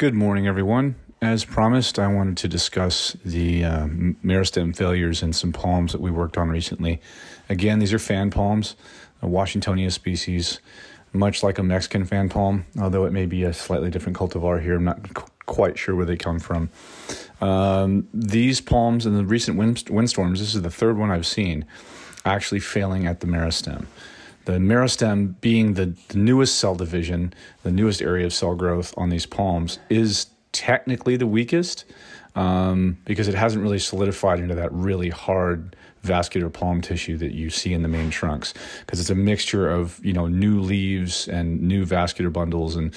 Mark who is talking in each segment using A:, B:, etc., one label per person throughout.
A: Good morning, everyone. As promised, I wanted to discuss the meristem failures in some palms that we worked on recently. Again, these are fan palms, a Washingtonia species, much like a Mexican fan palm, although it may be a slightly different cultivar here. I'm not quite sure where they come from. These palms in the recent windstorms, this is the third one I've seen, actually failing at the meristem. The meristem being the newest cell division, the newest area of cell growth on these palms, is technically the weakest because it hasn't really solidified into that really hard vascular palm tissue that you see in the main trunks, because it's a mixture of new leaves and new vascular bundles. And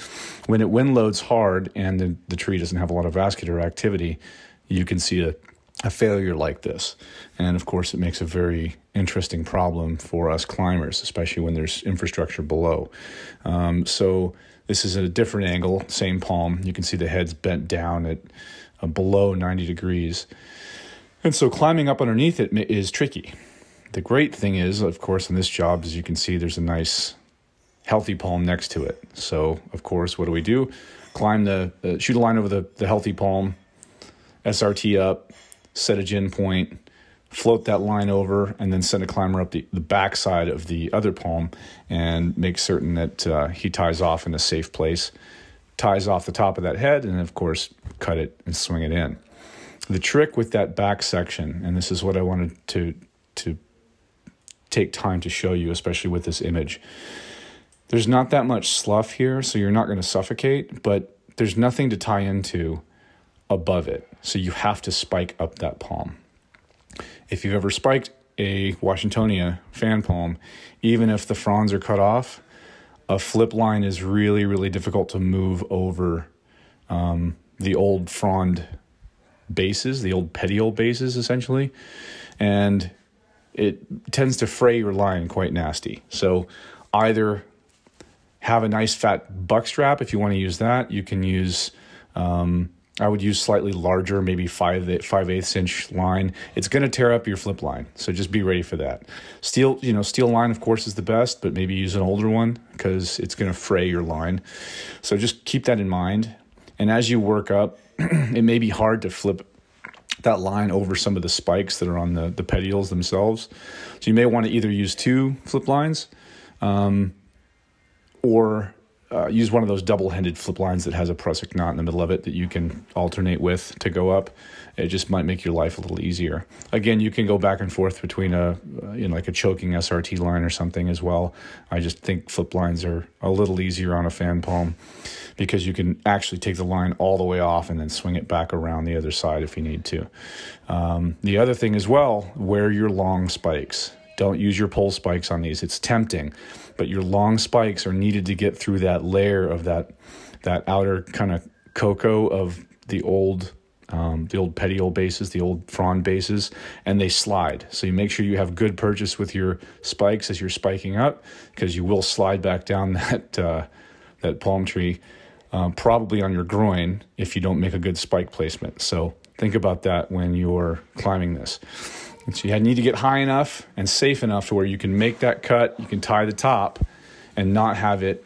A: when it wind loads hard and the tree doesn't have a lot of vascular activity, you can see a failure like this. And of course, it makes a very interesting problem for us climbers, especially when there's infrastructure below. So this is at a different angle, same palm. You can see the head's bent down at below 90 degrees. And so climbing up underneath it is tricky. The great thing is, of course, in this job, as you can see, there's a nice healthy palm next to it. So of course, what do? Climb shoot a line over the healthy palm, SRT up, set a gin point, float that line over, and then send a climber up the back side of the other palm and make certain that he ties off in a safe place, ties off the top of that head, and of course, cut it and swing it in. The trick with that back section, and this is what I wanted to take time to show you, especially with this image, there's not that much slough here, so you're not going to suffocate, but there's nothing to tie into above it. So you have to spike up that palm. If you've ever spiked a Washingtonia fan palm, even if the fronds are cut off, a flip line is really, really difficult to move over the old frond bases, the old petiole bases, essentially. And it tends to fray your line quite nasty. So either have a nice fat buck strap if you want to use that. You can use I would use slightly larger, maybe 5/8 inch line. It's going to tear up your flip line, so just be ready for that. Steel line, of course, is the best, but maybe use an older one because it's going to fray your line. So just keep that in mind. And as you work up, it may be hard to flip that line over some of the spikes that are on the petioles themselves. So you may want to either use 2 flip lines or use one of those double-handed flip lines that has a prusik knot in the middle of it that you can alternate with to go up. It just might make your life a little easier. Again, you can go back and forth between like a choking SRT line or something as well. I just think flip lines are a little easier on a fan palm because you can actually take the line all the way off and then swing it back around the other side if you need to. The other thing as well, wear your long spikes. Don't use your pole spikes on these. It's tempting, but your long spikes are needed to get through that layer of that outer kind of cocoa of the old petiole bases, the old frond bases, and they slide. So you make sure you have good purchase with your spikes as you're spiking up, because you will slide back down that palm tree, probably on your groin if you don't make a good spike placement. So think about that when you're climbing this. And so you need to get high enough and safe enough to where you can make that cut, you can tie the top, and not have it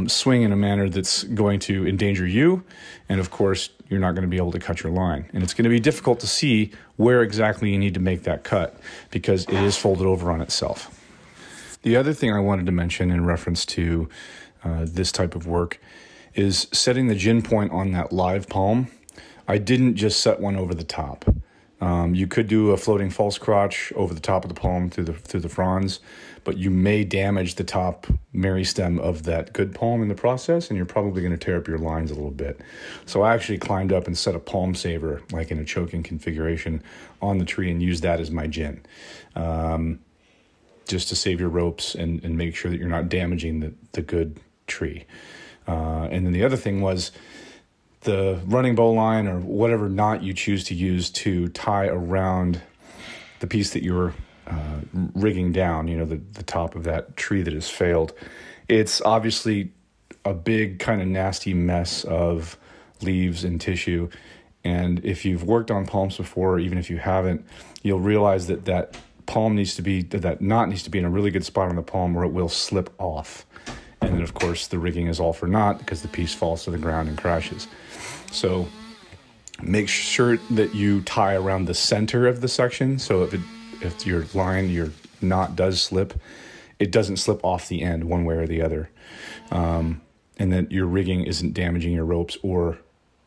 A: swing in a manner that's going to endanger you. And of course, you're not going to be able to cut your line. And it's going to be difficult to see where exactly you need to make that cut because it is folded over on itself. The other thing I wanted to mention in reference to this type of work is setting the gin point on that live palm. I didn't just set one over the top. You could do a floating false crotch over the top of the palm through the fronds, but you may damage the top meristem of that good palm in the process, and you're probably going to tear up your lines a little bit. So I actually climbed up and set a palm saver, like in a choking configuration, on the tree and used that as my gin, just to save your ropes and make sure that you're not damaging the good tree. And then the other thing was the running bow line or whatever knot you choose to use to tie around the piece that you're rigging down, the top of that tree that has failed. It's obviously a big kind of nasty mess of leaves and tissue. And if you've worked on palms before, or even if you haven't, you'll realize that that knot needs to be in a really good spot on the palm where it will slip off. And then, of course, the rigging is all for naught because the piece falls to the ground and crashes. So make sure that you tie around the center of the section. So if your line, your knot does slip, it doesn't slip off the end one way or the other. And that your rigging isn't damaging your ropes or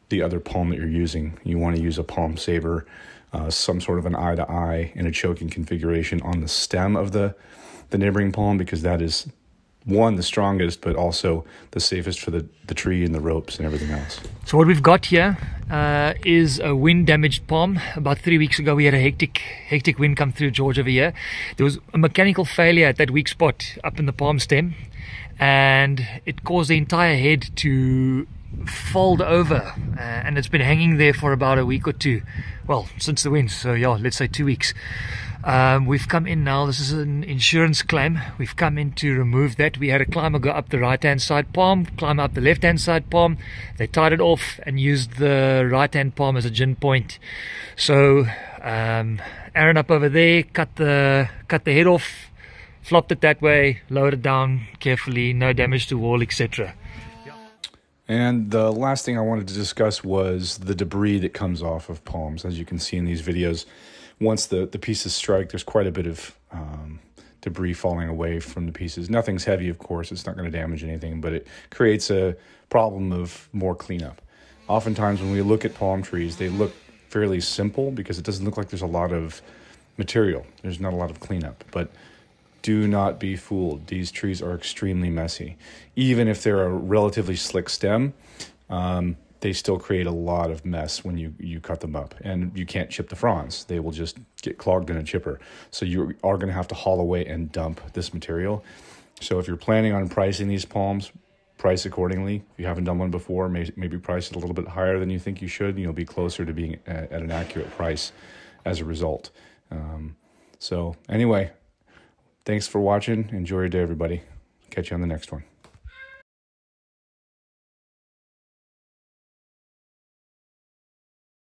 A: the other palm that you're using. You want to use a palm saver, some sort of an eye-to-eye in a choking configuration on the stem of the neighboring palm, because that is, one, the strongest, but also the safest for the tree and the ropes and everything else.
B: So what we've got here is a wind-damaged palm. About 3 weeks ago, we had a hectic wind come through George over here. There was a mechanical failure at that weak spot up in the palm stem, and it caused the entire head to fold over, and it's been hanging there for about a week or two. Well, since the wind, so yeah, let's say 2 weeks. We've come in now. This is an insurance claim. We've come in to remove that. We had a climber go up the right-hand side palm, climb up the left-hand side palm. They tied it off and used the right-hand palm as a gin point. So Aaron up over there cut the head off, flopped it that way, lowered it down carefully, no damage to wall, etc.
A: And the last thing I wanted to discuss was the debris that comes off of palms. As you can see in these videos, once the pieces strike, there's quite a bit of debris falling away from the pieces. Nothing's heavy, of course. It's not going to damage anything, but it creates a problem of more cleanup. Oftentimes when we look at palm trees, they look fairly simple because it doesn't look like there's a lot of material. There's not a lot of cleanup, but do not be fooled. These trees are extremely messy. Even if they're a relatively slick stem, they still create a lot of mess when you cut them up. And you can't chip the fronds. They will just get clogged in a chipper. So you are going to have to haul away and dump this material. So if you're planning on pricing these palms, price accordingly. If you haven't done one before, maybe price it a little bit higher than you think you should. You'll be closer to being at an accurate price as a result. So anyway, thanks for watching. Enjoy your day, everybody. Catch you on the next one.